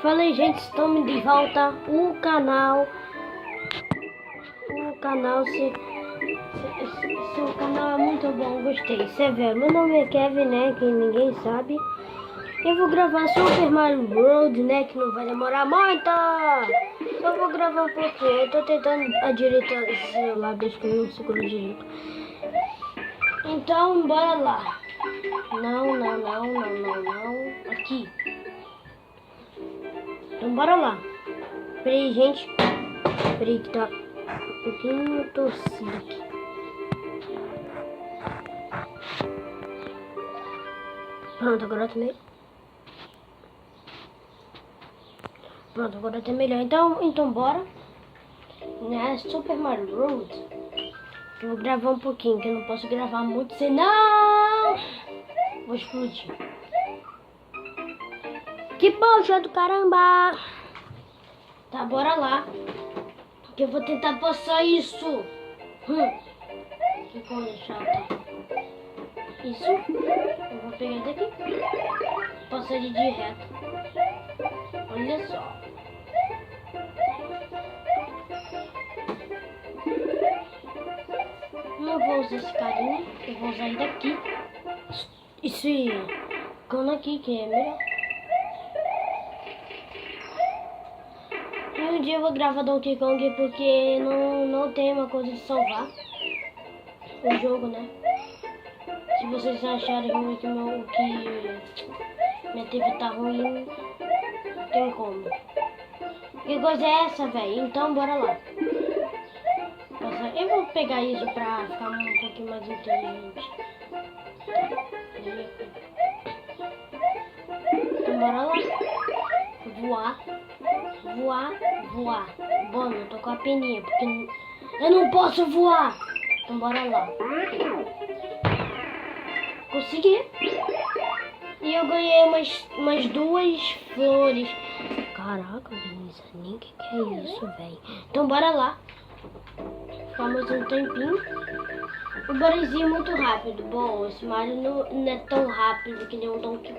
Fala aí, gente, estamos de volta. O canal seu canal é muito bom, gostei. Você vê, meu nome é Kevin, né, que ninguém sabe. Eu vou gravar Super Mario World, né, que não vai demorar muito. Só vou gravar um pouquinho. Eu tô tentando ajeitar esse celular, deixa que eu não seguro direito. Então, bora lá. Não. Aqui. Então, bora lá. Peraí, gente. Peraí que tá um pouquinho torcido aqui. Pronto, agora tá melhor. Pronto, agora tá melhor. Então bora. Né? Super Mario World. Eu vou gravar um pouquinho, que eu não posso gravar muito, senão vou explodir. Que poxa do caramba! Tá, bora lá. Que eu vou tentar passar isso. Que coisa chata. Isso. Eu vou pegar daqui. Passar de reto. Olha só. Não vou usar esse carinha. Eu vou usar ele daqui. Esse cano aqui que é melhor. E um dia eu vou gravar Donkey Kong porque não tem uma coisa de salvar o jogo, né? Se vocês acharem ruim que minha TV tá ruim, não tem como. Que coisa é essa, velho? Então bora lá. Eu vou pegar isso pra ficar um pouquinho mais inteligente. Então bora lá. Voar. Bom, eu tô com a peninha, porque eu não posso voar. Então bora lá. Consegui. E eu ganhei umas 2 flores. Caraca, Denise, nem que é isso, velho. Então bora lá. Ficamos um tempinho. O Mario é muito rápido. Bom, esse Mario não é tão rápido que nem um Donkey Kong.